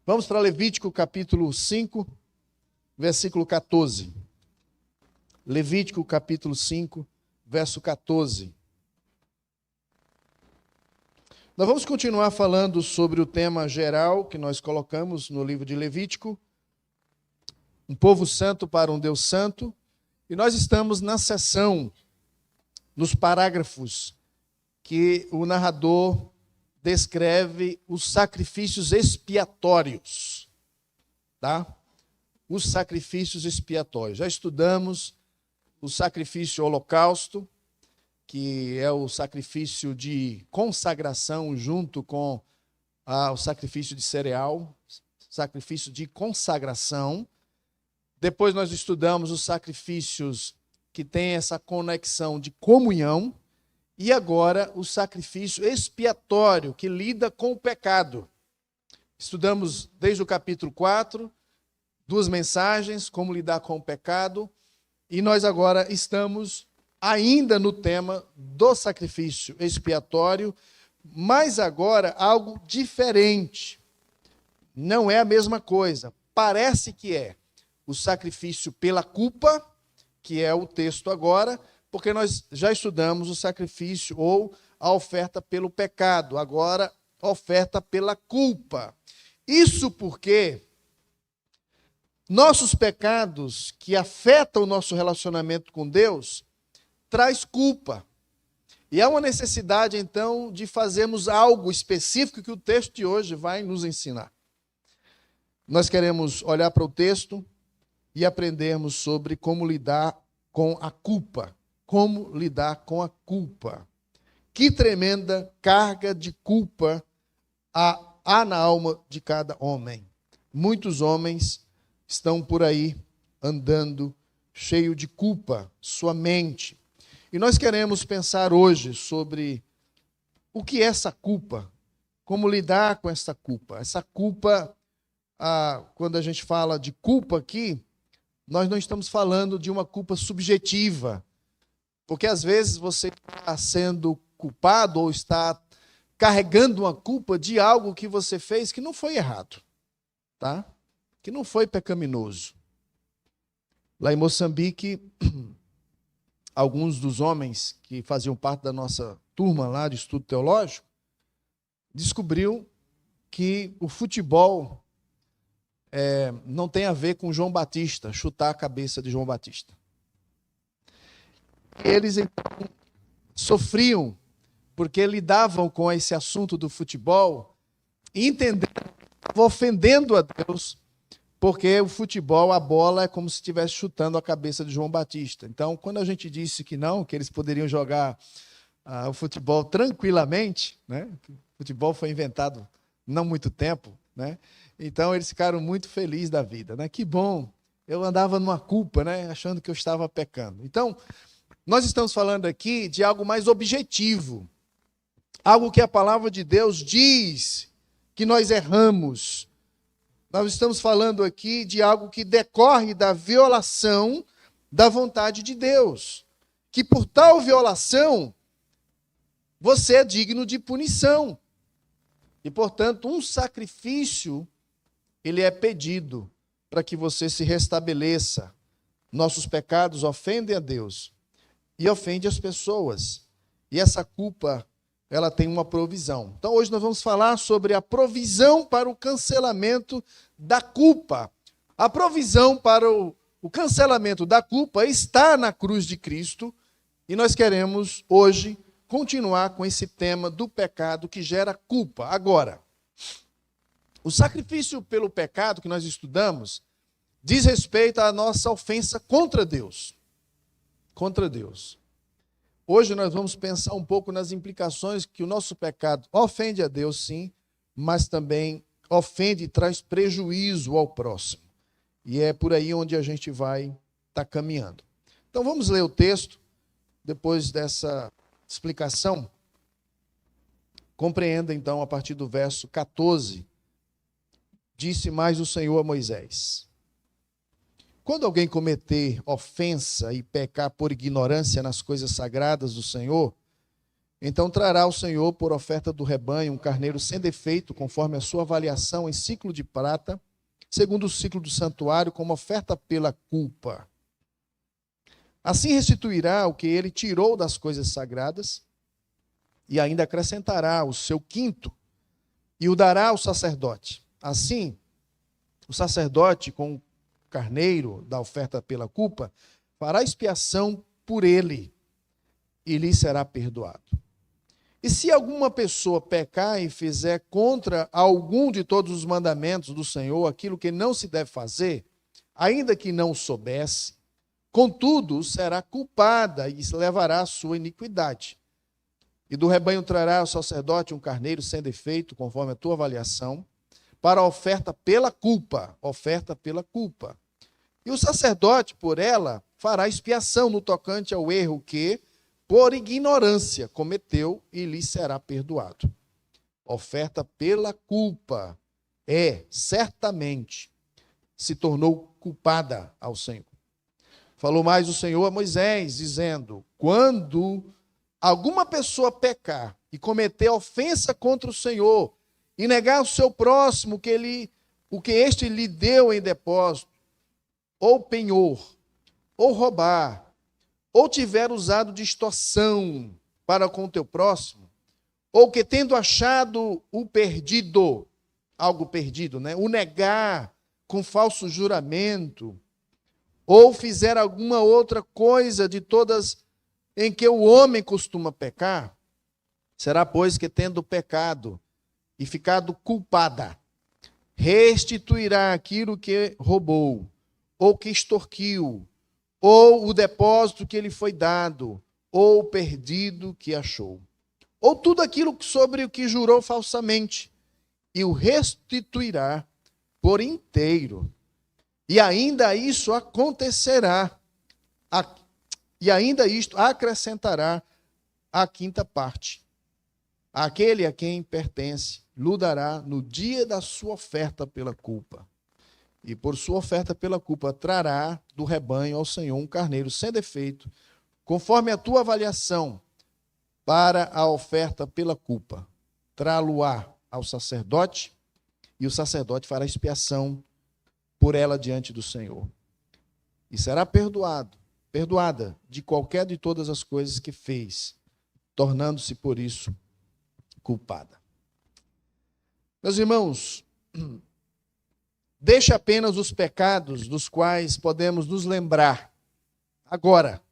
Vamos para Levítico capítulo 5, versículo 14. Levítico capítulo 5, verso 14. Nós vamos continuar falando sobre o tema geral que nós colocamos no livro de Levítico, um povo santo para um Deus santo, e nós estamos na seção, nos parágrafos, que o narrador descreve os sacrifícios expiatórios, tá? Os sacrifícios expiatórios. Já estudamos o sacrifício holocausto, que é o sacrifício de consagração junto com o sacrifício de cereal, sacrifício de consagração. Depois nós estudamos os sacrifícios que têm essa conexão de comunhão. E agora o sacrifício expiatório, que lida com o pecado. Estudamos desde o capítulo 4, 2 mensagens, como lidar com o pecado. E nós agora estamos ainda no tema do sacrifício expiatório, mas agora algo diferente. Não é a mesma coisa. Parece que é o sacrifício pela culpa, que é o texto agora, porque nós já estudamos o sacrifício ou a oferta pelo pecado, agora a oferta pela culpa. Isso porque nossos pecados que afetam o nosso relacionamento com Deus traz culpa. E há uma necessidade, então, de fazermos algo específico que o texto de hoje vai nos ensinar. Nós queremos olhar para o texto e aprendermos sobre como lidar com a culpa. Como lidar com a culpa. Que tremenda carga de culpa há na alma de cada homem. Muitos homens estão por aí andando cheio de culpa, sua mente. E nós queremos pensar hoje sobre o que é essa culpa, como lidar com essa culpa. Essa culpa, quando a gente fala de culpa aqui, nós não estamos falando de uma culpa subjetiva, porque às vezes você está sendo culpado ou está carregando uma culpa de algo que você fez que não foi errado, tá? Que não foi pecaminoso. Lá em Moçambique, alguns dos homens que faziam parte da nossa turma lá de estudo teológico descobriu que o futebol não tem a ver com João Batista, chutar a cabeça de João Batista. Eles então sofriam porque lidavam com esse assunto do futebol e entenderam que estavam ofendendo a Deus, porque o futebol, a bola, é como se estivesse chutando a cabeça de João Batista. Então, quando a gente disse que não, que eles poderiam jogar o futebol tranquilamente, né? O futebol foi inventado não há muito tempo, né? Então eles ficaram muito felizes da vida, né? Que bom, eu andava numa culpa, né? Achando que eu estava pecando. Então, nós estamos falando aqui de algo mais objetivo, algo que a palavra de Deus diz que nós erramos. Nós estamos falando aqui de algo que decorre da violação da vontade de Deus, que por tal violação você é digno de punição. E, portanto, um sacrifício, ele é pedido para que você se restabeleça. Nossos pecados ofendem a Deus e ofende as pessoas. E essa culpa, ela tem uma provisão. Então, hoje nós vamos falar sobre a provisão para o cancelamento da culpa. A provisão para o cancelamento da culpa está na cruz de Cristo. E nós queremos, hoje, continuar com esse tema do pecado que gera culpa. Agora, o sacrifício pelo pecado que nós estudamos diz respeito à nossa ofensa contra Deus. Contra Deus. Hoje nós vamos pensar um pouco nas implicações que o nosso pecado ofende a Deus, sim, mas também ofende e traz prejuízo ao próximo. E é por aí onde a gente vai estar caminhando. Então vamos ler o texto, depois dessa explicação. Compreenda então a partir do verso 14. Disse mais o Senhor a Moisés: quando alguém cometer ofensa e pecar por ignorância nas coisas sagradas do Senhor, Então trará o Senhor por oferta do rebanho um carneiro sem defeito, conforme a sua avaliação em ciclo de prata, segundo o ciclo do santuário, como oferta pela culpa. Assim restituirá o que ele tirou das coisas sagradas, e ainda acrescentará o seu quinto, e o dará ao sacerdote. Assim, o sacerdote, com o carneiro da oferta pela culpa, fará expiação por ele, e lhe será perdoado. E se alguma pessoa pecar e fizer contra algum de todos os mandamentos do Senhor aquilo que não se deve fazer, ainda que não soubesse, contudo será culpada e levará a sua iniquidade. E do rebanho trará ao sacerdote um carneiro sem defeito, conforme a tua avaliação, para a oferta pela culpa. Oferta pela culpa. E o sacerdote, por ela, fará expiação no tocante ao erro que, por ignorância, cometeu, e lhe será perdoado. Oferta pela culpa certamente, se tornou culpada ao Senhor. Falou mais o Senhor a Moisés, dizendo: quando alguma pessoa pecar e cometer ofensa contra o Senhor, e negar ao seu próximo o que este lhe deu em depósito, ou penhor, ou roubar, ou tiver usado de extorsão para com o teu próximo, ou que tendo achado o perdido, algo perdido, né? O negar com falso juramento, ou fizer alguma outra coisa de todas em que o homem costuma pecar, será, pois, que tendo pecado e ficado culpada, restituirá aquilo que roubou, ou que extorquiu, ou o depósito que lhe foi dado, ou o perdido que achou, ou tudo aquilo sobre o que jurou falsamente, e o restituirá por inteiro. E ainda isso acontecerá, e ainda isto acrescentará a quinta parte. Aquele a quem pertence, lhe dará no dia da sua oferta pela culpa. E por sua oferta pela culpa, trará do rebanho ao Senhor um carneiro sem defeito, conforme a tua avaliação, para a oferta pela culpa. Trá-lo-á ao sacerdote, e o sacerdote fará expiação por ela diante do Senhor. E será perdoada de qualquer de todas as coisas que fez, tornando-se por isso culpada. Meus irmãos, deixe apenas os pecados dos quais podemos nos lembrar agora.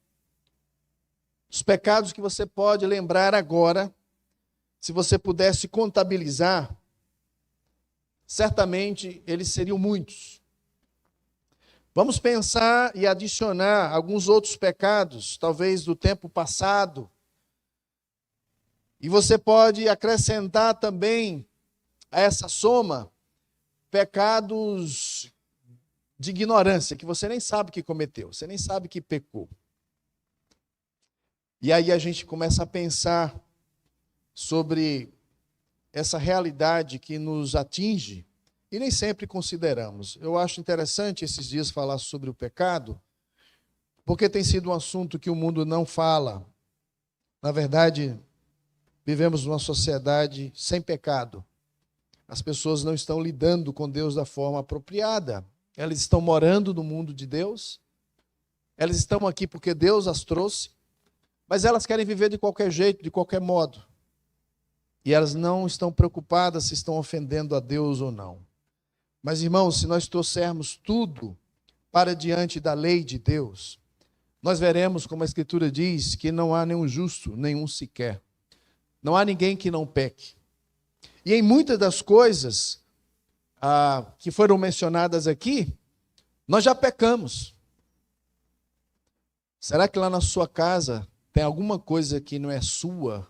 Os pecados que você pode lembrar agora, se você pudesse contabilizar, certamente eles seriam muitos. Vamos pensar e adicionar alguns outros pecados, talvez do tempo passado. E você pode acrescentar também a essa soma pecados de ignorância, que você nem sabe que cometeu, você nem sabe que pecou. E aí a gente começa a pensar sobre essa realidade que nos atinge e nem sempre consideramos. Eu acho interessante esses dias falar sobre o pecado, porque tem sido um assunto que o mundo não fala. Na verdade, vivemos numa sociedade sem pecado. As pessoas não estão lidando com Deus da forma apropriada. Elas estão morando no mundo de Deus. Elas estão aqui porque Deus as trouxe. Mas elas querem viver de qualquer jeito, de qualquer modo. E elas não estão preocupadas se estão ofendendo a Deus ou não. Mas, irmãos, se nós trouxermos tudo para diante da lei de Deus, nós veremos, como a Escritura diz, que não há nenhum justo, nenhum sequer. Não há ninguém que não peque. E em muitas das coisas que foram mencionadas aqui, nós já pecamos. Será que lá na sua casa tem alguma coisa que não é sua,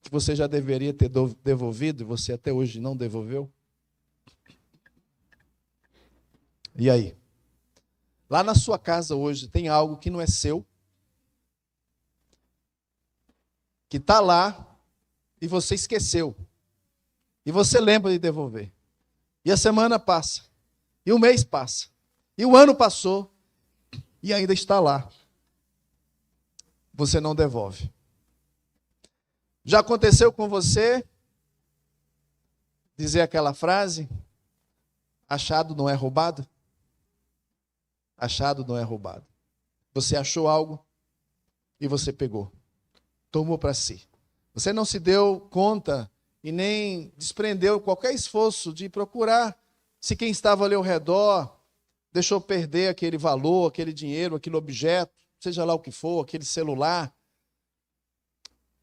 que você já deveria ter devolvido e você até hoje não devolveu? E aí? Lá na sua casa hoje tem algo que não é seu, que está lá e você esqueceu. E você lembra de devolver. E a semana passa. E o mês passa. E o ano passou. E ainda está lá. Você não devolve. Já aconteceu com você dizer aquela frase: achado não é roubado? Achado não é roubado. Você achou algo e você pegou, tomou para si. Você não se deu conta e nem desprendeu qualquer esforço de procurar se quem estava ali ao redor deixou perder aquele valor, aquele dinheiro, aquele objeto, seja lá o que for, aquele celular.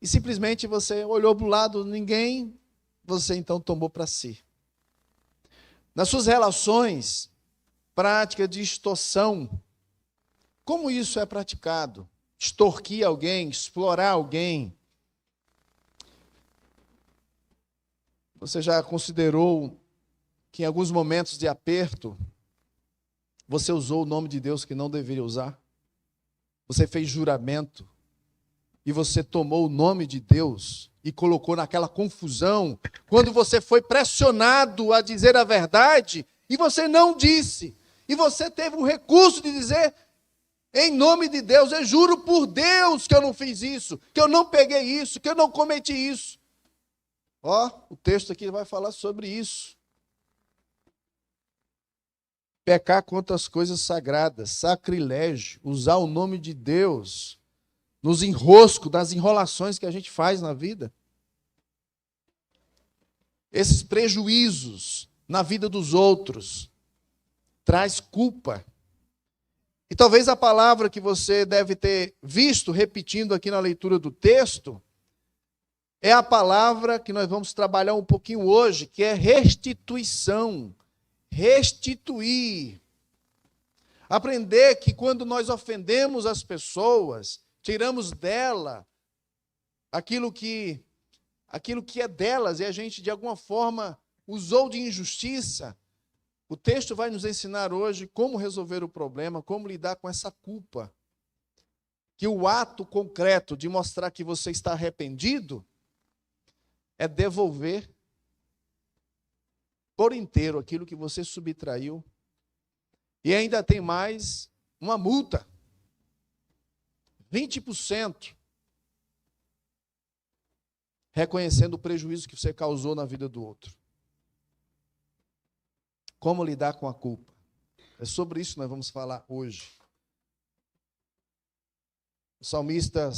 E simplesmente você olhou para o lado, ninguém, você então tomou para si. Nas suas relações, prática de extorsão, como isso é praticado? Extorquir alguém, explorar alguém. Você já considerou que em alguns momentos de aperto, você usou o nome de Deus que não deveria usar? Você fez juramento e você tomou o nome de Deus e colocou naquela confusão, quando você foi pressionado a dizer a verdade e você não disse, e você teve um recurso de dizer: em nome de Deus, eu juro por Deus que eu não fiz isso, que eu não peguei isso, que eu não cometi isso. Ó, o texto aqui vai falar sobre isso. Pecar contra as coisas sagradas, sacrilégio, usar o nome de Deus nos enroscos, das enrolações que a gente faz na vida. Esses prejuízos na vida dos outros traz culpa. E talvez a palavra que você deve ter visto repetindo aqui na leitura do texto é a palavra que nós vamos trabalhar um pouquinho hoje, que é restituição. Restituir. Aprender que quando nós ofendemos as pessoas, tiramos dela aquilo que é delas e a gente de alguma forma usou de injustiça. O texto vai nos ensinar hoje como resolver o problema, como lidar com essa culpa. Que o ato concreto de mostrar que você está arrependido é devolver por inteiro aquilo que você subtraiu. E ainda tem mais uma multa. 20%. Reconhecendo o prejuízo que você causou na vida do outro. Como lidar com a culpa? É sobre isso que nós vamos falar hoje. O salmista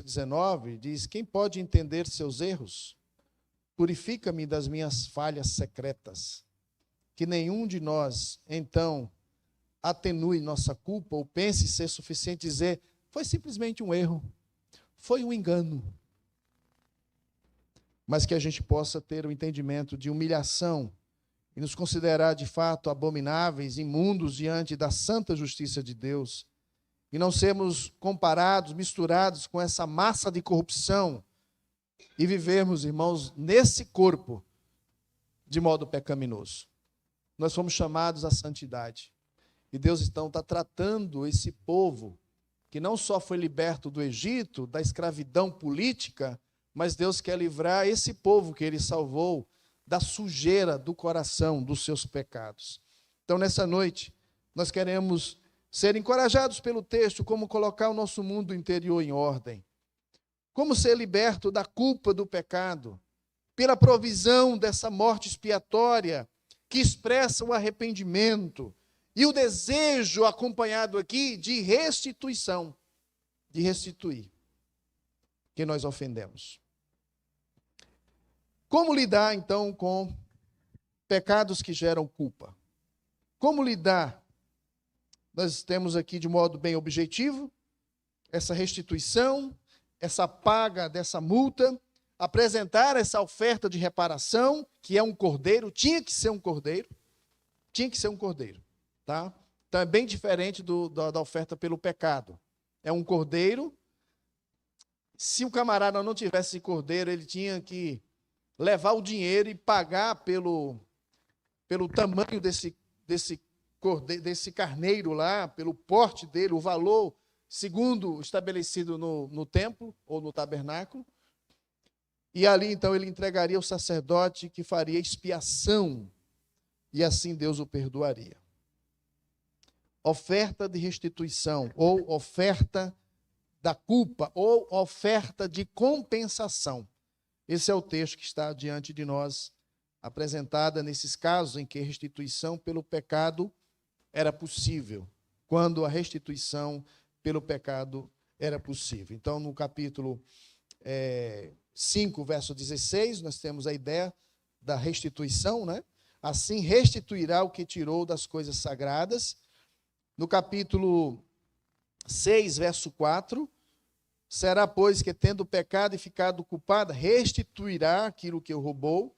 19 diz: quem pode entender seus erros? Purifica-me das minhas falhas secretas. Que nenhum de nós, então, atenue nossa culpa ou pense ser suficiente dizer: foi simplesmente um erro, foi um engano. Mas que a gente possa ter o entendimento de humilhação e nos considerar de fato abomináveis, imundos diante da santa justiça de Deus, e não sermos comparados, misturados com essa massa de corrupção e vivermos, irmãos, nesse corpo de modo pecaminoso. Nós fomos chamados à santidade. E Deus então está tratando esse povo que não só foi liberto do Egito, da escravidão política, mas Deus quer livrar esse povo que Ele salvou da sujeira do coração, dos seus pecados. Então, nessa noite, nós queremos ser encorajados pelo texto, como colocar o nosso mundo interior em ordem. Como ser liberto da culpa do pecado, pela provisão dessa morte expiatória, que expressa o arrependimento e o desejo acompanhado aqui de restituição, de restituir quem nós ofendemos. Como lidar, então, com pecados que geram culpa? Como lidar? Nós temos aqui, de modo bem objetivo, essa restituição, essa paga dessa multa, apresentar essa oferta de reparação, que é um cordeiro, tinha que ser um cordeiro, tá? Então é bem diferente da oferta pelo pecado. É um cordeiro. Se o camarada não tivesse esse cordeiro, ele tinha que levar o dinheiro e pagar pelo tamanho desse carneiro lá, pelo porte dele, o valor segundo estabelecido no templo ou no tabernáculo. E ali, então, ele entregaria ao sacerdote que faria expiação, e assim Deus o perdoaria. Oferta de restituição, ou oferta da culpa ou oferta de compensação. Esse é o texto que está diante de nós, apresentada nesses casos em que a restituição pelo pecado era possível, quando a restituição pelo pecado era possível. Então, no capítulo 5, verso 16, nós temos a ideia da restituição, né? Assim restituirá o que tirou das coisas sagradas. No capítulo 6, verso 4, será, pois, que tendo pecado e ficado culpada, restituirá aquilo que roubou.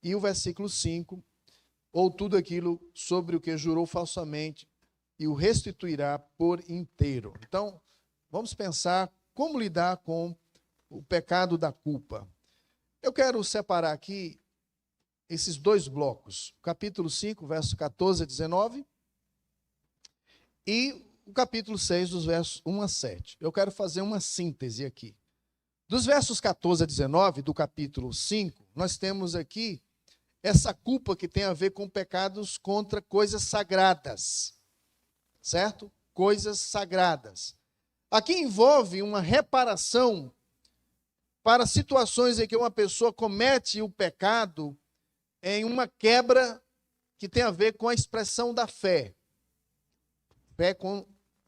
E o versículo 5, ou tudo aquilo sobre o que jurou falsamente, e o restituirá por inteiro. Então, vamos pensar como lidar com o pecado da culpa. Eu quero separar aqui esses dois blocos, capítulo 5, verso 14 a 19, e o capítulo 6, dos versos 1 a 7. Eu quero fazer uma síntese aqui. Dos versos 14 a 19 do capítulo 5, nós temos aqui essa culpa que tem a ver com pecados contra coisas sagradas, certo? Coisas sagradas. Aqui envolve uma reparação para situações em que uma pessoa comete o pecado em uma quebra que tem a ver com a expressão da fé. Fé com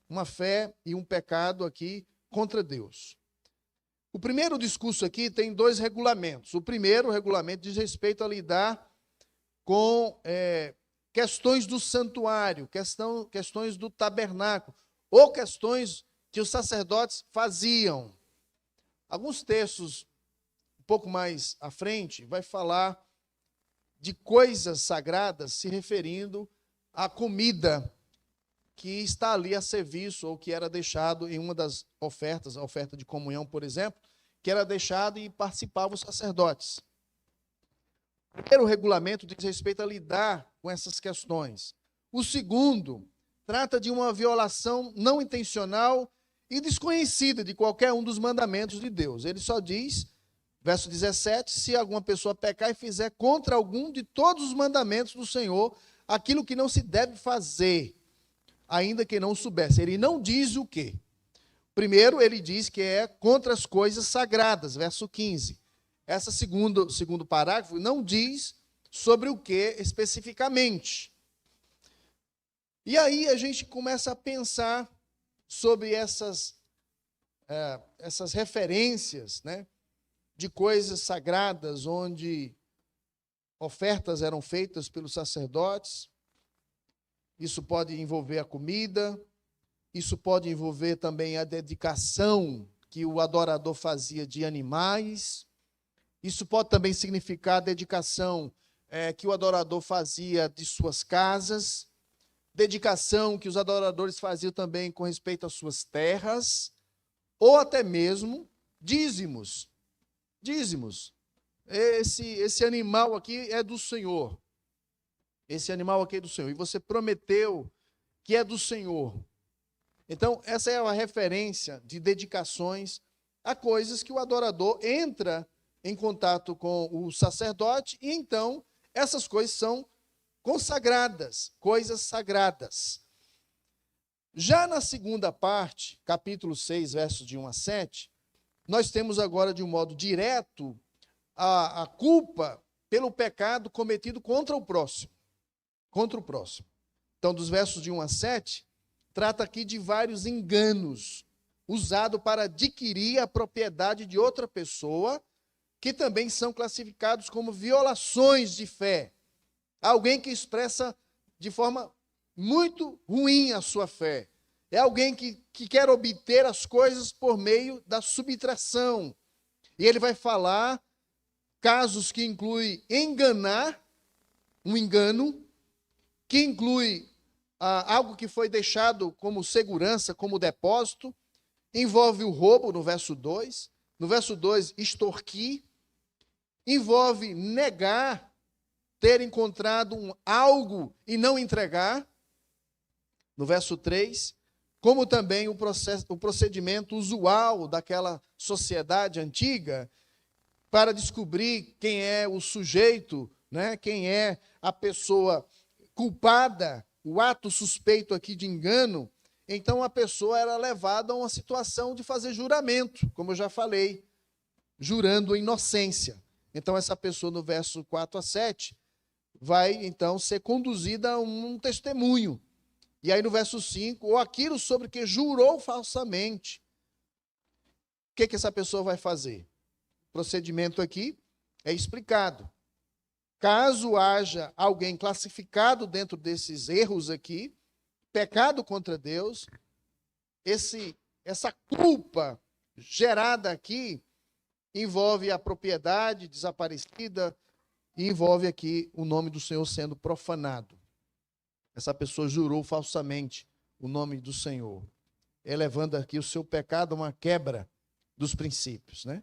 uma fé e um pecado aqui contra Deus. O primeiro discurso aqui tem dois regulamentos. O primeiro regulamento diz respeito a lidar com questões do santuário, questões do tabernáculo, ou questões que os sacerdotes faziam. Alguns textos, um pouco mais à frente, vai falar de coisas sagradas se referindo à comida que está ali a serviço ou que era deixado em uma das ofertas, a oferta de comunhão, por exemplo, que era deixado e participavam os sacerdotes. O primeiro regulamento diz respeito a lidar com essas questões. O segundo trata de uma violação não intencional e desconhecida de qualquer um dos mandamentos de Deus. Ele só diz, verso 17, se alguma pessoa pecar e fizer contra algum de todos os mandamentos do Senhor, aquilo que não se deve fazer, ainda que não soubesse. Ele não diz o quê? Primeiro, ele diz que é contra as coisas sagradas, verso 15. Esse segundo parágrafo não diz sobre o que especificamente. E aí a gente começa a pensar sobre essas referências, né, de coisas sagradas, onde ofertas eram feitas pelos sacerdotes. Isso pode envolver a comida, isso pode envolver também a dedicação que o adorador fazia de animais. Isso pode também significar a dedicação que o adorador fazia de suas casas, dedicação que os adoradores faziam também com respeito às suas terras, ou até mesmo dízimos. Dízimos. Esse animal aqui é do Senhor. Esse animal aqui é do Senhor. E você prometeu que é do Senhor. Então, essa é uma referência de dedicações a coisas que o adorador entra em contato com o sacerdote, e então essas coisas são consagradas, coisas sagradas. Já na segunda parte, capítulo 6, versos de 1 a 7, nós temos agora, de um modo direto, a culpa pelo pecado cometido contra o próximo. Contra o próximo. Então, dos versos de 1 a 7, trata aqui de vários enganos usados para adquirir a propriedade de outra pessoa, que também são classificados como violações de fé. Alguém que expressa de forma muito ruim a sua fé. É alguém que quer obter as coisas por meio da subtração. E ele vai falar casos que incluem enganar, um engano, que inclui algo que foi deixado como segurança, como depósito, envolve o roubo, no verso 2. No verso 2, extorquir. Envolve negar ter encontrado algo e não entregar, no verso 3, como também o procedimento usual daquela sociedade antiga para descobrir quem é o sujeito, né, quem é a pessoa culpada, o ato suspeito aqui de engano, então a pessoa era levada a uma situação de fazer juramento, como eu já falei, jurando inocência. Então essa pessoa, no verso 4 a 7, vai então ser conduzida a um testemunho. E aí no verso 5, ou aquilo sobre que jurou falsamente. O que essa pessoa vai fazer? O procedimento aqui é explicado. Caso haja alguém classificado dentro desses erros aqui, pecado contra Deus, essa culpa gerada aqui envolve a propriedade desaparecida e envolve aqui o nome do Senhor sendo profanado. Essa pessoa jurou falsamente o nome do Senhor, elevando aqui o seu pecado a uma quebra dos princípios, né?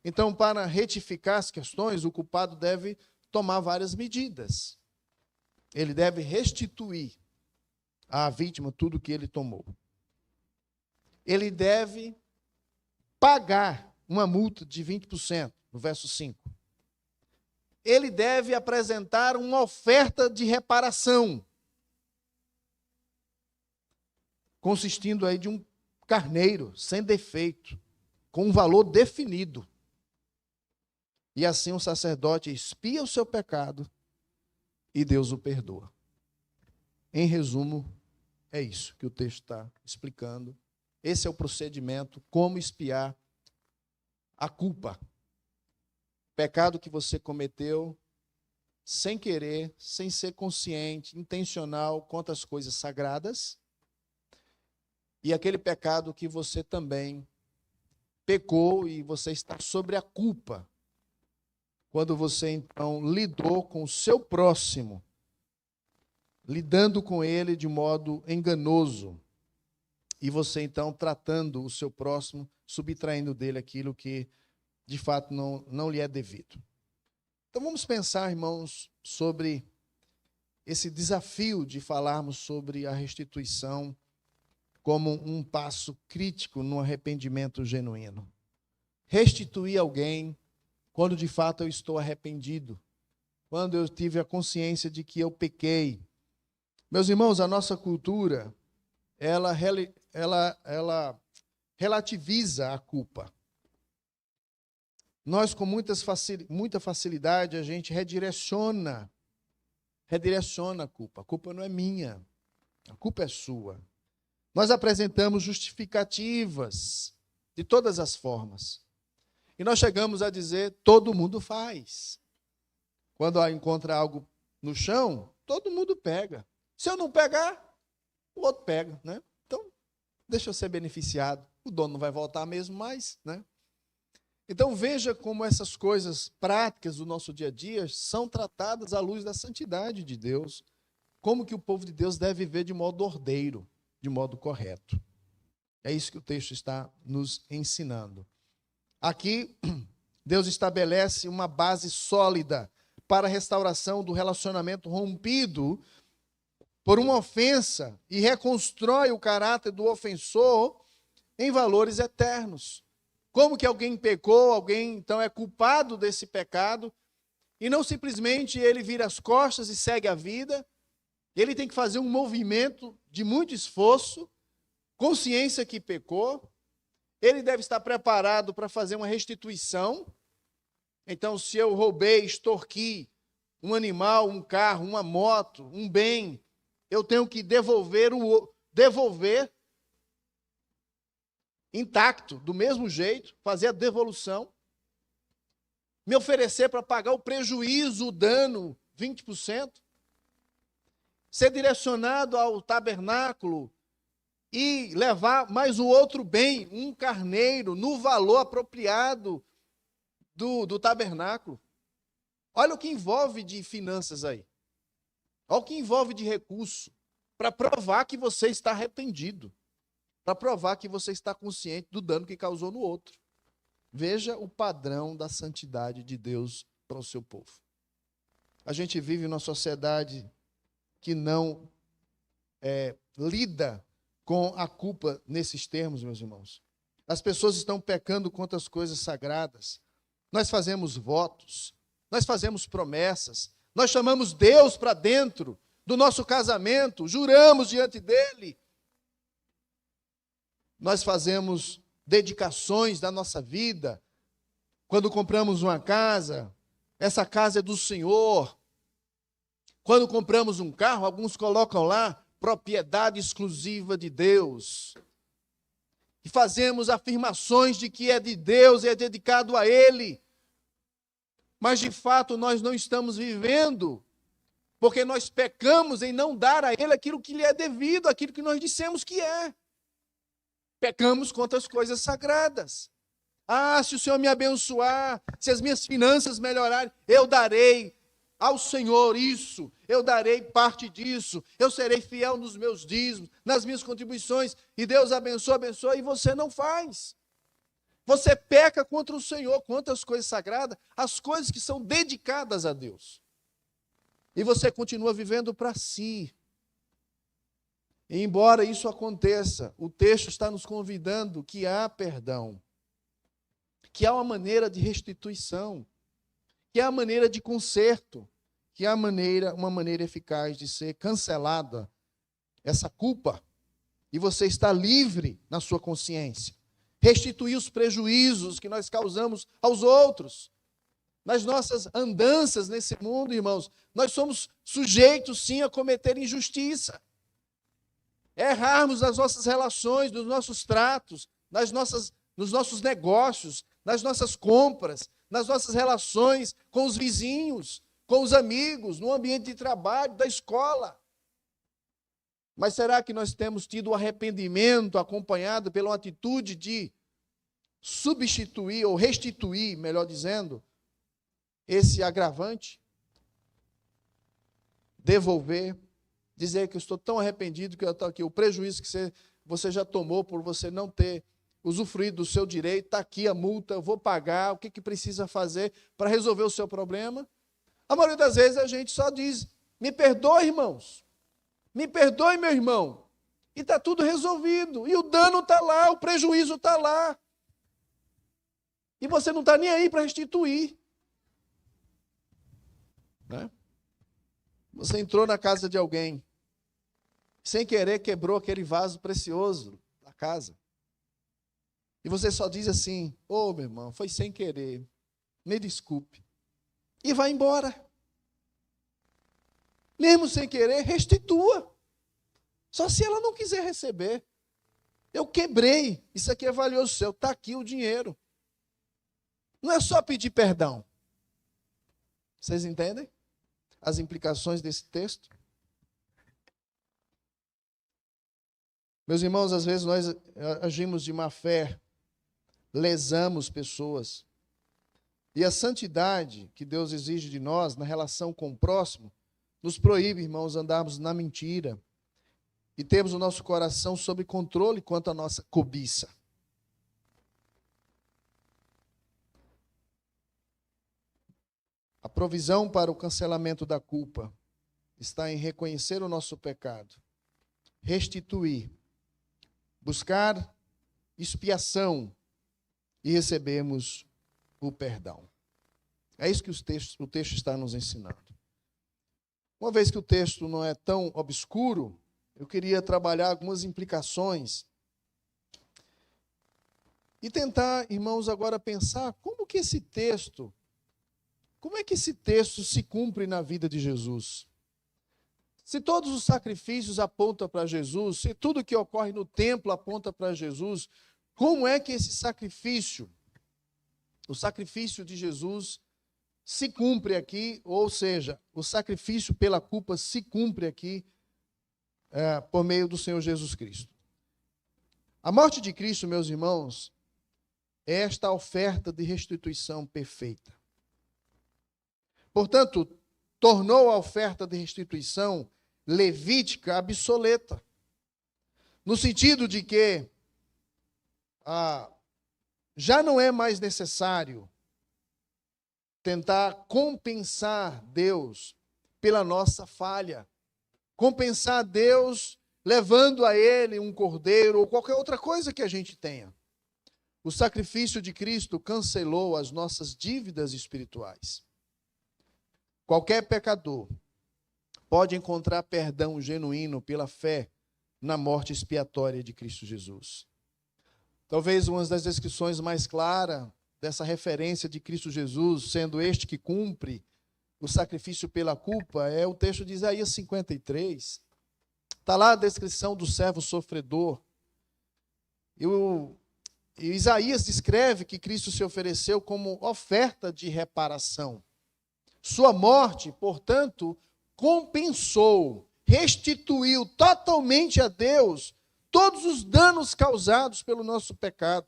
Então, para retificar as questões, o culpado deve tomar várias medidas. Ele deve restituir à vítima tudo que ele tomou. Ele deve pagar uma multa de 20%, no verso 5. Ele deve apresentar uma oferta de reparação, consistindo aí de um carneiro sem defeito, com um valor definido. E assim o sacerdote expia o seu pecado e Deus o perdoa. Em resumo, é isso que o texto está explicando. Esse é o procedimento, como expiar a culpa. Pecado que você cometeu sem querer, sem ser consciente, intencional contra as coisas sagradas. E aquele pecado que você também pecou e você está sobre a culpa. Quando você, então, lidou com o seu próximo, lidando com ele de modo enganoso, e você, então, tratando o seu próximo, subtraindo dele aquilo que, de fato, não lhe é devido. Então, vamos pensar, irmãos, sobre esse desafio de falarmos sobre a restituição como um passo crítico no arrependimento genuíno. Restituir alguém quando de fato eu estou arrependido, quando eu tive a consciência de que eu pequei. Meus irmãos, a nossa cultura, ela relativiza a culpa. Nós, com muita facilidade, a gente redireciona a culpa. A culpa não é minha, a culpa é sua. Nós apresentamos justificativas de todas as formas. E nós chegamos a dizer, todo mundo faz. Quando encontra algo no chão, todo mundo pega. Se eu não pegar, o outro pega, né? Então, deixa eu ser beneficiado. O dono não vai voltar mesmo mais, né? Então, veja como essas coisas práticas do nosso dia a dia são tratadas à luz da santidade de Deus. Como que o povo de Deus deve viver de modo ordeiro, de modo correto. É isso que o texto está nos ensinando. Aqui, Deus estabelece uma base sólida para a restauração do relacionamento rompido por uma ofensa e reconstrói o caráter do ofensor em valores eternos. Como que alguém pecou, alguém então é culpado desse pecado, e não simplesmente ele vira as costas e segue a vida, ele tem que fazer um movimento de muito esforço, consciência que pecou, ele deve estar preparado para fazer uma restituição. Então, se eu roubei, extorqui um animal, um carro, uma moto, um bem, eu tenho que devolver intacto, do mesmo jeito, fazer a devolução, me oferecer para pagar o prejuízo, o dano, 20%, ser direcionado ao tabernáculo e levar mais um outro bem, um carneiro, no valor apropriado do tabernáculo. Olha o que envolve de finanças aí. Olha o que envolve de recurso, para provar que você está arrependido, para provar que você está consciente do dano que causou no outro. Veja o padrão da santidade de Deus para o seu povo. A gente vive numa sociedade que não lida com a culpa nesses termos, meus irmãos. As pessoas estão pecando contra as coisas sagradas. Nós fazemos votos, nós fazemos promessas, nós chamamos Deus para dentro do nosso casamento, juramos diante dele. nós fazemos dedicações da nossa vida. Quando compramos uma casa, essa casa é do Senhor. Quando compramos um carro, alguns colocam lá, propriedade exclusiva de Deus. E fazemos afirmações de que é de Deus e é dedicado a Ele. Mas, de fato, nós não estamos vivendo, porque nós pecamos em não dar a Ele aquilo que lhe é devido, aquilo que nós dissemos que é. Pecamos contra as coisas sagradas. Ah, se o Senhor me abençoar, se as minhas finanças melhorarem, eu darei ao Senhor isso, eu darei parte disso, eu serei fiel nos meus dízimos, nas minhas contribuições, e Deus abençoa, abençoa, e você não faz. Você peca contra o Senhor, contra as coisas sagradas, as coisas que são dedicadas a Deus. E você continua vivendo para si. E embora isso aconteça, o texto está nos convidando que há perdão, que há uma maneira de restituição, que há uma maneira de conserto, que há uma maneira eficaz de ser cancelada essa culpa, e você está livre na sua consciência. Restituir os prejuízos que nós causamos aos outros. Nas nossas andanças nesse mundo, irmãos, nós somos sujeitos, sim, a cometer injustiça. Errarmos nas nossas relações, nos nossos tratos, nos nossos negócios, nas nossas compras, nas nossas relações com os vizinhos, com os amigos, no ambiente de trabalho, da escola. Mas será que nós temos tido o arrependimento acompanhado pela atitude de substituir ou restituir, melhor dizendo, esse agravante? Devolver, dizer que eu estou tão arrependido que eu estou aqui, o prejuízo que você já tomou por você não ter usufruído do seu direito, está aqui a multa, eu vou pagar, o que precisa fazer para resolver o seu problema? A maioria das vezes a gente só diz, me perdoe, irmãos, me perdoe, meu irmão, e está tudo resolvido, e o dano está lá, o prejuízo está lá, e você não está nem aí para restituir. Né? Você entrou na casa de alguém, sem querer quebrou aquele vaso precioso da casa, e você só diz assim, ô meu irmão, foi sem querer, me desculpe, e vai embora. Mesmo sem querer, restitua. Só se ela não quiser receber. Eu quebrei, isso aqui é valioso seu, está aqui o dinheiro. Não é só pedir perdão. Vocês entendem as implicações desse texto? Meus irmãos, às vezes nós agimos de má fé, lesamos pessoas. E a santidade que Deus exige de nós na relação com o próximo, nos proíbe, irmãos, andarmos na mentira e termos o nosso coração sob controle quanto à nossa cobiça. A provisão para o cancelamento da culpa está em reconhecer o nosso pecado, restituir, buscar expiação e recebermos o perdão. É isso que o texto está nos ensinando. Uma vez que o texto não é tão obscuro, eu queria trabalhar algumas implicações e tentar, irmãos, agora pensar como é que esse texto se cumpre na vida de Jesus. Se todos os sacrifícios apontam para Jesus, se tudo que ocorre no templo aponta para Jesus, como é que esse sacrifício, o sacrifício de Jesus, se cumpre aqui, ou seja, o sacrifício pela culpa se cumpre aqui por meio do Senhor Jesus Cristo. A morte de Cristo, meus irmãos, é esta oferta de restituição perfeita. Portanto, tornou a oferta de restituição levítica obsoleta, no sentido de que já não é mais necessário tentar compensar Deus pela nossa falha, compensar Deus levando a Ele um cordeiro ou qualquer outra coisa que a gente tenha. O sacrifício de Cristo cancelou as nossas dívidas espirituais. Qualquer pecador pode encontrar perdão genuíno pela fé na morte expiatória de Cristo Jesus. Talvez uma das descrições mais claras dessa referência de Cristo Jesus, sendo este que cumpre o sacrifício pela culpa, é o texto de Isaías 53. Está lá a descrição do servo sofredor. E Isaías descreve que Cristo se ofereceu como oferta de reparação. Sua morte, portanto, compensou, restituiu totalmente a Deus todos os danos causados pelo nosso pecado.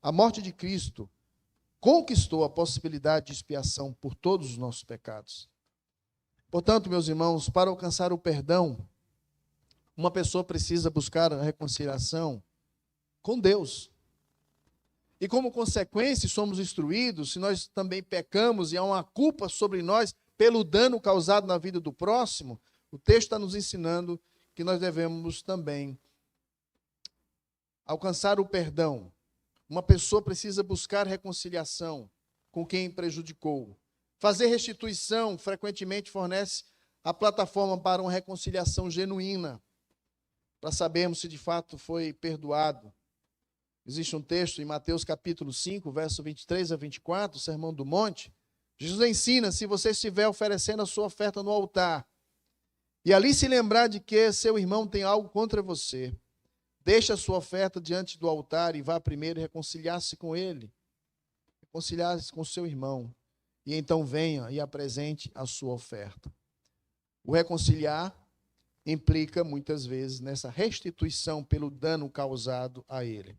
A morte de Cristo conquistou a possibilidade de expiação por todos os nossos pecados. Portanto, meus irmãos, para alcançar o perdão, uma pessoa precisa buscar a reconciliação com Deus. E como consequência, somos instruídos, se nós também pecamos e há uma culpa sobre nós pelo dano causado na vida do próximo, o texto está nos ensinando que nós devemos também alcançar o perdão. Uma pessoa precisa buscar reconciliação com quem prejudicou. Fazer restituição frequentemente fornece a plataforma para uma reconciliação genuína, para sabermos se de fato foi perdoado. Existe um texto em Mateus capítulo 5, verso 23 a 24, o Sermão do Monte. Jesus ensina, se você estiver oferecendo a sua oferta no altar, e ali se lembrar de que seu irmão tem algo contra você, deixe a sua oferta diante do altar e vá primeiro reconciliar-se com ele, reconciliar-se com seu irmão, e então venha e apresente a sua oferta. O reconciliar implica, muitas vezes, nessa restituição pelo dano causado a ele.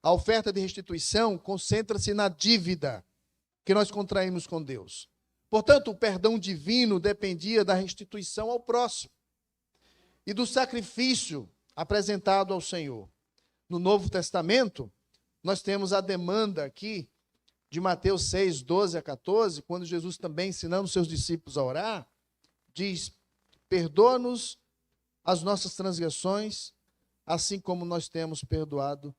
A oferta de restituição concentra-se na dívida que nós contraímos com Deus. Portanto, o perdão divino dependia da restituição ao próximo e do sacrifício apresentado ao Senhor. No Novo Testamento, nós temos a demanda aqui de Mateus 6, 12 a 14, quando Jesus também, ensinando os seus discípulos a orar, diz: perdoa-nos as nossas transgressões, assim como nós temos perdoado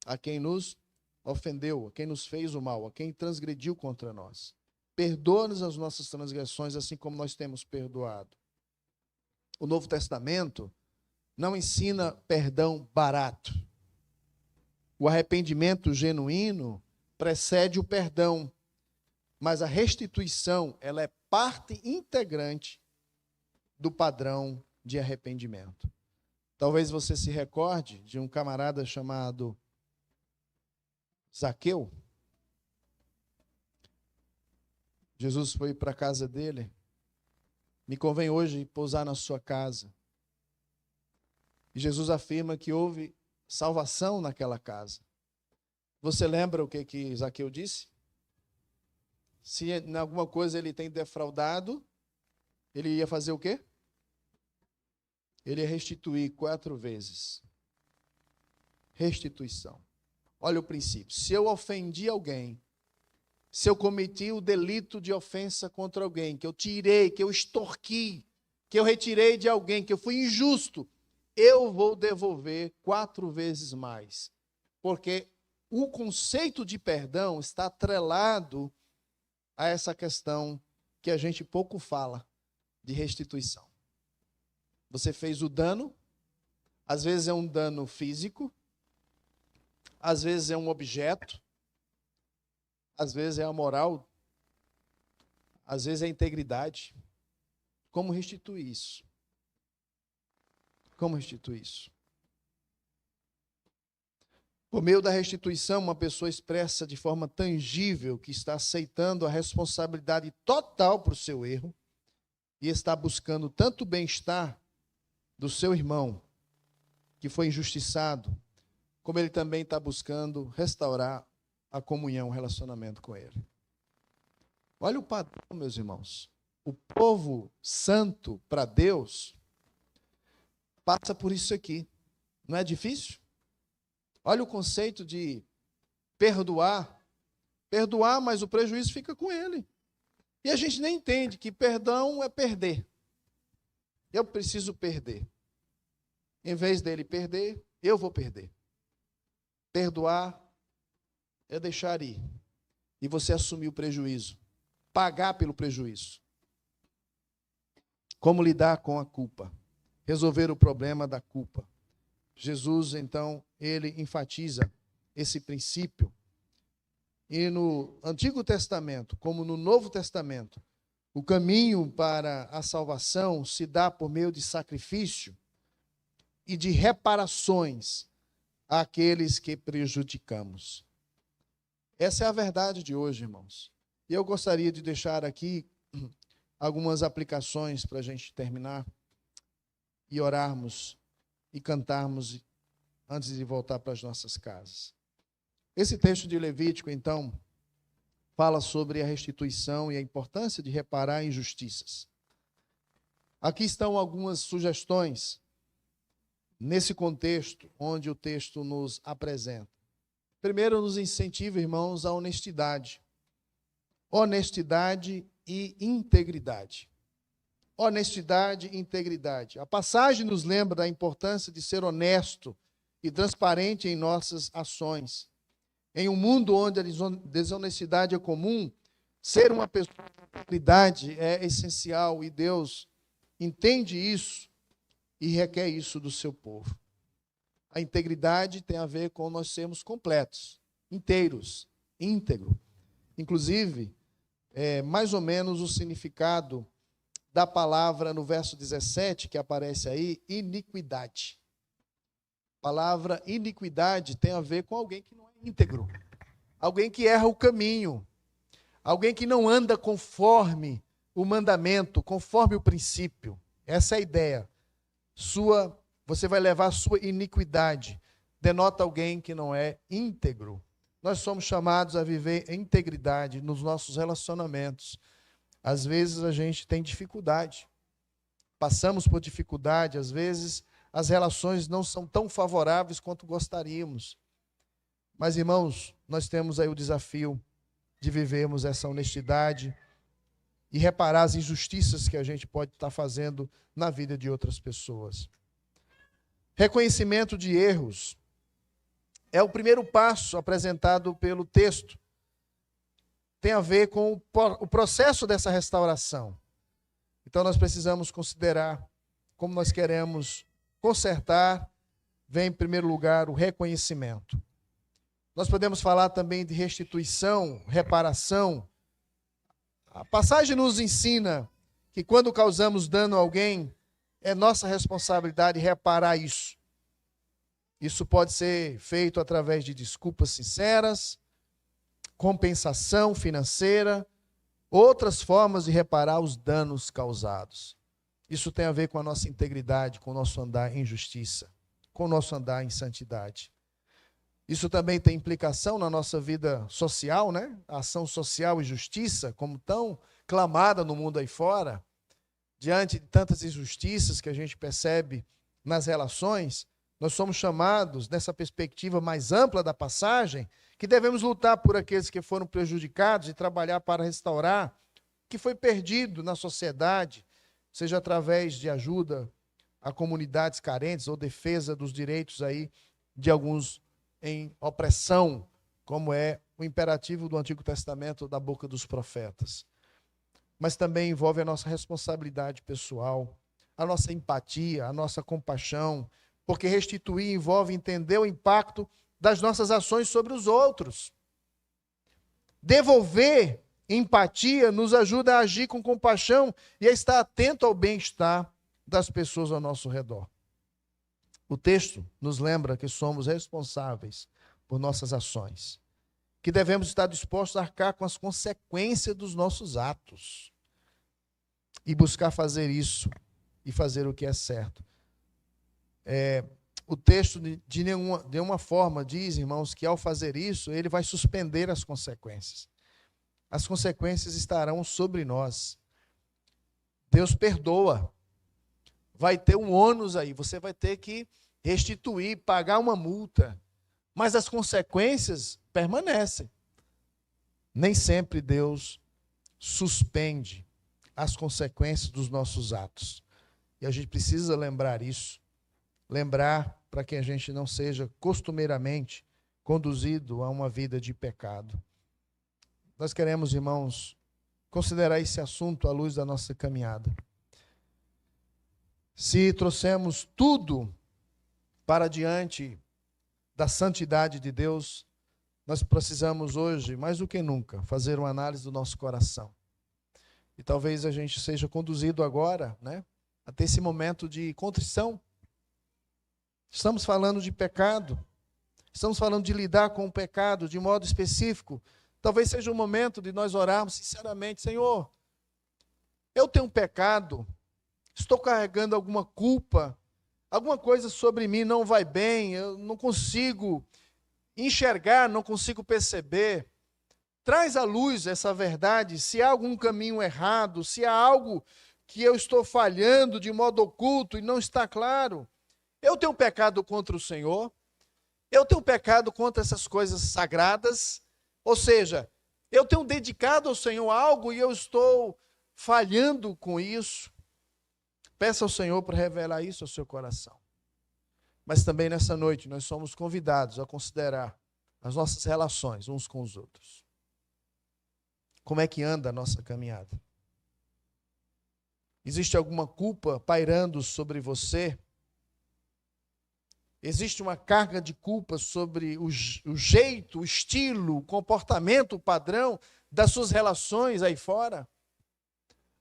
a quem nos ofendeu, a quem nos fez o mal, a quem transgrediu contra nós. Perdoa-nos as nossas transgressões, assim como nós temos perdoado. O Novo Testamento não ensina perdão barato. O arrependimento genuíno precede o perdão, mas a restituição, ela é parte integrante do padrão de arrependimento. Talvez você se recorde de um camarada chamado Zaqueu. Jesus foi para a casa dele. Me convém hoje pousar na sua casa. E Jesus afirma que houve salvação naquela casa. Você lembra o que Zaqueu disse? Se em alguma coisa ele tem defraudado, ele ia fazer o quê? Ele ia restituir 4 vezes. Restituição. Olha o princípio. Se eu ofendi alguém, se eu cometi o delito de ofensa contra alguém, que eu tirei, que eu extorqui, que eu retirei de alguém, que eu fui injusto, eu vou devolver 4 vezes mais. Porque o conceito de perdão está atrelado a essa questão que a gente pouco fala, de restituição. Você fez o dano, às vezes é um dano físico, às vezes é um objeto, às vezes é a moral, às vezes é a integridade. Como restituir isso? Como restituir isso? Por meio da restituição, uma pessoa expressa de forma tangível que está aceitando a responsabilidade total por seu erro e está buscando tanto o bem-estar do seu irmão que foi injustiçado, como ele também está buscando restaurar a comunhão, o relacionamento com ele. Olha o padrão, meus irmãos. O povo santo para Deus passa por isso aqui. Não é difícil? Olha o conceito de perdoar. Perdoar, mas o prejuízo fica com ele. E a gente nem entende que perdão é perder. Eu preciso perder. Em vez dele perder, eu vou perder. Perdoar é deixar ir. E você assumir o prejuízo. Pagar pelo prejuízo. Como lidar com a culpa? Resolver o problema da culpa. Jesus, então, ele enfatiza esse princípio. E no Antigo Testamento, como no Novo Testamento, o caminho para a salvação se dá por meio de sacrifício e de reparações àqueles que prejudicamos. Essa é a verdade de hoje, irmãos. E eu gostaria de deixar aqui algumas aplicações para a gente terminar e orarmos e cantarmos antes de voltar para as nossas casas. Esse texto de Levítico, então, fala sobre a restituição e a importância de reparar injustiças. Aqui estão algumas sugestões nesse contexto onde o texto nos apresenta. Primeiro, nos incentiva, irmãos, a honestidade. Honestidade e integridade. Honestidade e integridade. A passagem nos lembra da importância de ser honesto e transparente em nossas ações. Em um mundo onde a desonestidade é comum, ser uma pessoa de integridade é essencial e Deus entende isso e requer isso do seu povo. A integridade tem a ver com nós sermos completos, inteiros, íntegro. Inclusive, mais ou menos o significado da palavra no verso 17, que aparece aí, iniquidade. A palavra iniquidade tem a ver com alguém que não é íntegro, alguém que erra o caminho, alguém que não anda conforme o mandamento, conforme o princípio. Essa é a ideia. Você vai levar a sua iniquidade. Denota alguém que não é íntegro. Nós somos chamados a viver em integridade nos nossos relacionamentos. Às vezes a gente tem dificuldade. Passamos por dificuldade, às vezes as relações não são tão favoráveis quanto gostaríamos. Mas, irmãos, nós temos aí o desafio de vivermos essa honestidade e reparar as injustiças que a gente pode estar fazendo na vida de outras pessoas. Reconhecimento de erros é o primeiro passo apresentado pelo texto. Tem a ver com o processo dessa restauração. Então, nós precisamos considerar como nós queremos consertar. Vem, em primeiro lugar, o reconhecimento. Nós podemos falar também de restituição, reparação. A passagem nos ensina que quando causamos dano a alguém, é nossa responsabilidade reparar isso. Isso pode ser feito através de desculpas sinceras, compensação financeira, outras formas de reparar os danos causados. Isso tem a ver com a nossa integridade, com o nosso andar em justiça, com o nosso andar em santidade. Isso também tem implicação na nossa vida social, né? A ação social e justiça, como tão clamada no mundo aí fora, diante de tantas injustiças que a gente percebe nas relações, nós somos chamados, nessa perspectiva mais ampla da passagem, que devemos lutar por aqueles que foram prejudicados e trabalhar para restaurar o que foi perdido na sociedade, seja através de ajuda a comunidades carentes ou defesa dos direitos aí de alguns em opressão, como é o imperativo do Antigo Testamento da boca dos profetas. Mas também envolve a nossa responsabilidade pessoal, a nossa empatia, a nossa compaixão, porque restituir envolve entender o impacto das nossas ações sobre os outros. Devolver empatia nos ajuda a agir com compaixão e a estar atento ao bem-estar das pessoas ao nosso redor. O texto nos lembra que somos responsáveis por nossas ações, que devemos estar dispostos a arcar com as consequências dos nossos atos e buscar fazer isso e fazer o que é certo. O texto de nenhuma forma diz, irmãos, que ao fazer isso, ele vai suspender as consequências. As consequências estarão sobre nós. Deus perdoa. Vai ter um ônus aí, você vai ter que restituir, pagar uma multa. Mas as consequências permanecem. Nem sempre Deus suspende as consequências dos nossos atos. E a gente precisa lembrar isso. Lembrar para que a gente não seja costumeiramente conduzido a uma vida de pecado. Nós queremos, irmãos, considerar esse assunto à luz da nossa caminhada. Se trouxemos tudo para diante da santidade de Deus, nós precisamos hoje, mais do que nunca, fazer uma análise do nosso coração. E talvez a gente seja conduzido agora, né, a ter esse momento de contrição. Estamos falando de pecado, estamos falando de lidar com o pecado de modo específico. Talvez seja o momento de nós orarmos sinceramente: Senhor, eu tenho um pecado, estou carregando alguma culpa, alguma coisa sobre mim não vai bem, eu não consigo enxergar, não consigo perceber. Traz à luz essa verdade, se há algum caminho errado, se há algo que eu estou falhando de modo oculto e não está claro. Eu tenho pecado contra o Senhor, eu tenho pecado contra essas coisas sagradas, ou seja, eu tenho dedicado ao Senhor algo e eu estou falhando com isso. Peça ao Senhor para revelar isso ao seu coração. Mas também nessa noite nós somos convidados a considerar as nossas relações uns com os outros. Como é que anda a nossa caminhada? Existe alguma culpa pairando sobre você? Existe uma carga de culpa sobre o jeito, o estilo, o comportamento, o padrão das suas relações aí fora?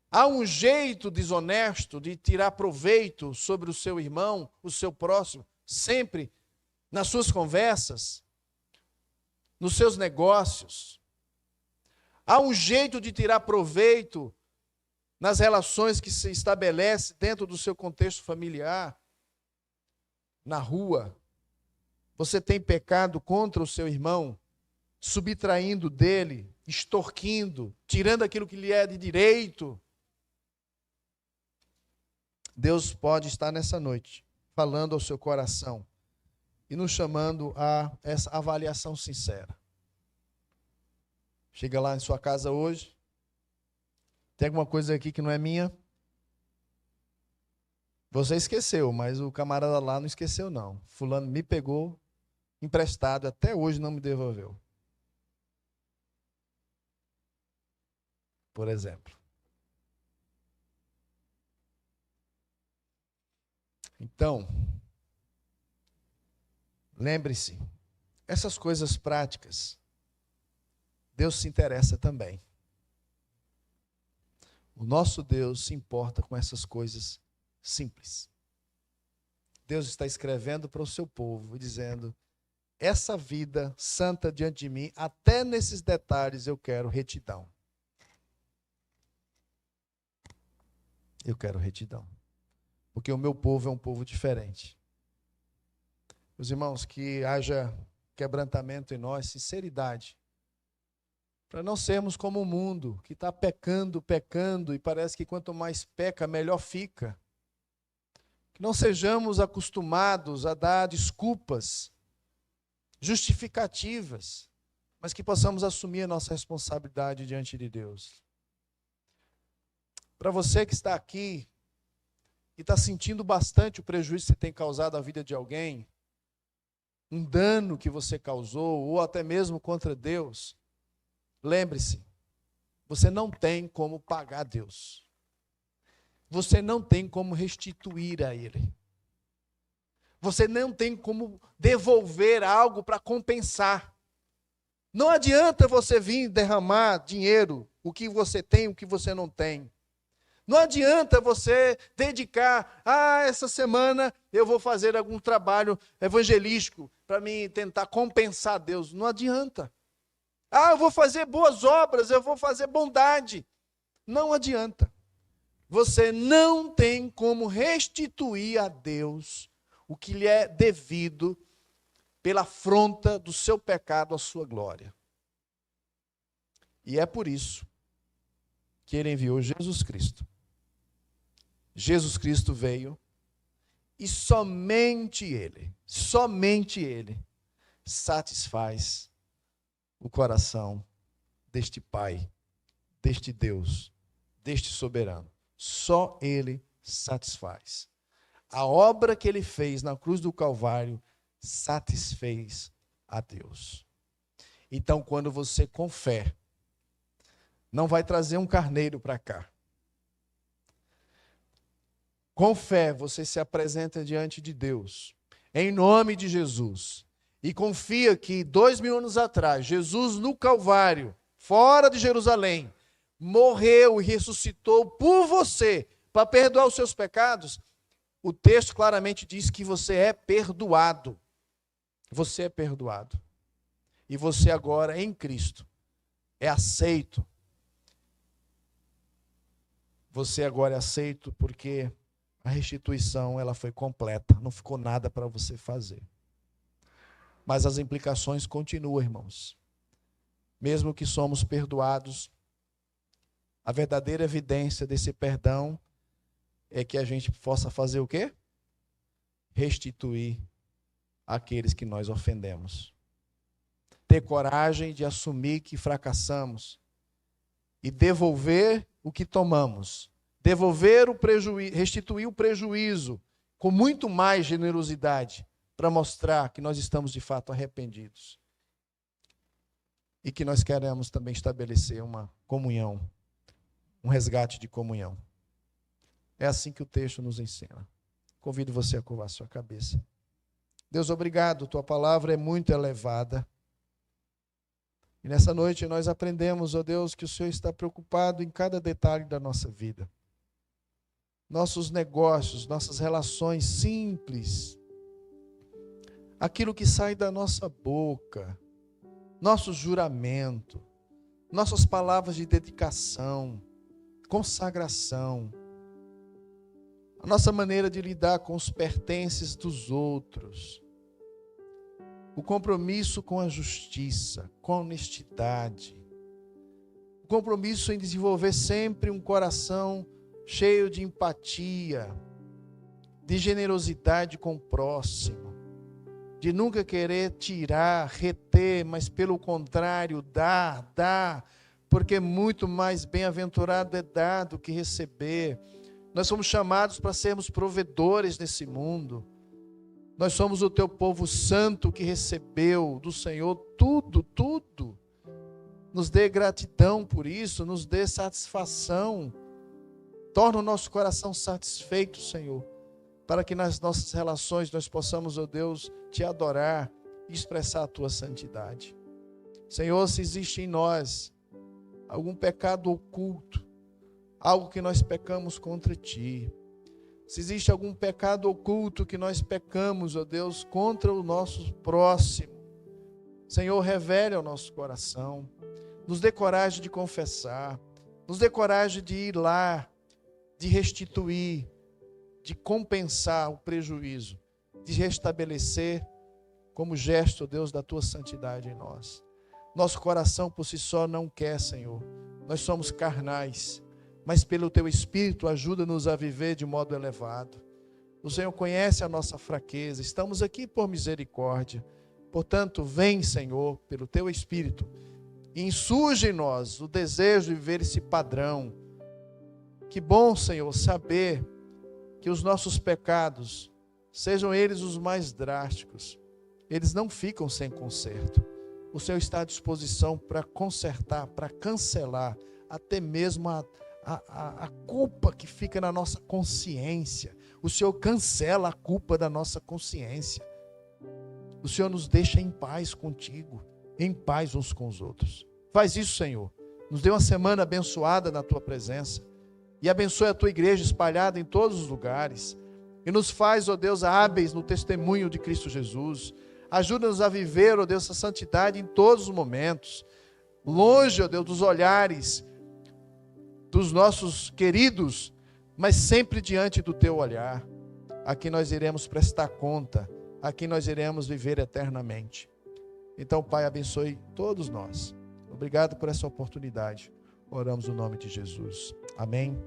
Há um jeito desonesto de tirar proveito sobre o seu irmão, o seu próximo, sempre nas suas conversas, nos seus negócios. Há um jeito de tirar proveito nas relações que se estabelece dentro do seu contexto familiar, na rua. Você tem pecado contra o seu irmão, subtraindo dele, extorquindo, tirando aquilo que lhe é de direito. Deus pode estar nessa noite falando ao seu coração e nos chamando a essa avaliação sincera. Chega lá em sua casa hoje, tem alguma coisa aqui que não é minha? Você esqueceu, mas o camarada lá não esqueceu não. Fulano me pegou emprestado, até hoje não me devolveu. Por exemplo. Então, lembre-se, essas coisas práticas, Deus se interessa também. O nosso Deus se importa com essas coisas simples. Deus está escrevendo para o seu povo e dizendo: essa vida santa diante de mim, até nesses detalhes eu quero retidão. Eu quero retidão. Porque o meu povo é um povo diferente. Meus irmãos, que haja quebrantamento em nós, sinceridade, para não sermos como o mundo, que está pecando, e parece que quanto mais peca, melhor fica. Que não sejamos acostumados a dar desculpas, justificativas, mas que possamos assumir a nossa responsabilidade diante de Deus. Para você que está aqui e está sentindo bastante o prejuízo que você tem causado à vida de alguém, um dano que você causou, ou até mesmo contra Deus, lembre-se, você não tem como pagar a Deus. Você não tem como restituir a Ele. Você não tem como devolver algo para compensar. Não adianta você vir derramar dinheiro, o que você tem, o que você não tem. Não adianta você dedicar, essa semana eu vou fazer algum trabalho evangelístico para me tentar compensar Deus. Não adianta. Eu vou fazer boas obras, eu vou fazer bondade. Não adianta. Você não tem como restituir a Deus o que lhe é devido pela afronta do seu pecado à sua glória. E é por isso que Ele enviou Jesus Cristo. Jesus Cristo veio e somente Ele satisfaz o coração deste Pai, deste Deus, deste soberano. Só Ele satisfaz. A obra que Ele fez na cruz do Calvário satisfez a Deus. Então, quando você com fé, não vai trazer um carneiro para cá. Com fé, você se apresenta diante de Deus. em nome de Jesus. E confia que 2000 anos atrás, Jesus no Calvário, fora de Jerusalém, morreu e ressuscitou por você, para perdoar os seus pecados. O texto claramente diz que você é perdoado. Você é perdoado. E você agora, em Cristo, é aceito. Você agora é aceito porque a restituição ela foi completa. Não ficou nada para você fazer. Mas as implicações continuam, irmãos. Mesmo que somos perdoados, a verdadeira evidência desse perdão é que a gente possa fazer o quê? Restituir aqueles que nós ofendemos. Ter coragem de assumir que fracassamos e devolver o que tomamos. Devolver o prejuízo, restituir o prejuízo com muito mais generosidade para mostrar que nós estamos de fato arrependidos. E que nós queremos também estabelecer uma comunhão, um resgate de comunhão. É assim que o texto nos ensina. Convido você a curvar sua cabeça. Deus, obrigado, tua palavra é muito elevada. E nessa noite nós aprendemos, ó Deus, que o Senhor está preocupado em cada detalhe da nossa vida. Nossos negócios, nossas relações simples, aquilo que sai da nossa boca, nosso juramento, nossas palavras de dedicação, consagração, a nossa maneira de lidar com os pertences dos outros, o compromisso com a justiça, com a honestidade, o compromisso em desenvolver sempre um coração cheio de empatia, de generosidade com o próximo, de nunca querer tirar, reter, mas pelo contrário, dar, porque muito mais bem-aventurado é dar do que receber. Nós somos chamados para sermos provedores nesse mundo. Nós somos o teu povo santo que recebeu do Senhor tudo. Nos dê gratidão por isso, nos dê satisfação. Torna o nosso coração satisfeito, Senhor, para que nas nossas relações nós possamos, ó Deus, te adorar e expressar a tua santidade. Senhor, se existe em nós algum pecado oculto, algo que nós pecamos contra ti, se existe algum pecado oculto que nós pecamos, ó Deus, contra o nosso próximo, Senhor, revele ao nosso coração, nos dê coragem de confessar, nos dê coragem de ir lá, de restituir, de compensar o prejuízo, de restabelecer como gesto, ó Deus, da tua santidade em nós. Nosso coração por si só não quer, Senhor, nós somos carnais, mas pelo teu Espírito ajuda-nos a viver de modo elevado. O Senhor conhece a nossa fraqueza, estamos aqui por misericórdia. Portanto, vem, Senhor, pelo teu Espírito, e insurge em nós o desejo de viver esse padrão. Que bom, Senhor, saber que os nossos pecados, sejam eles os mais drásticos, eles não ficam sem conserto. O Senhor está à disposição para consertar, para cancelar, até mesmo a culpa que fica na nossa consciência. O Senhor cancela a culpa da nossa consciência. O Senhor nos deixa em paz contigo, em paz uns com os outros. Faz isso, Senhor. Nos dê uma semana abençoada na tua presença. E abençoe a tua igreja espalhada em todos os lugares. E nos faz, ó Deus, hábeis no testemunho de Cristo Jesus. Ajuda-nos a viver, ó Deus, essa santidade em todos os momentos. Longe, ó Deus, dos olhares dos nossos queridos, mas sempre diante do teu olhar. Aqui nós iremos prestar conta, aqui nós iremos viver eternamente. Então, Pai, abençoe todos nós. Obrigado por essa oportunidade. Oramos no nome de Jesus. Amém.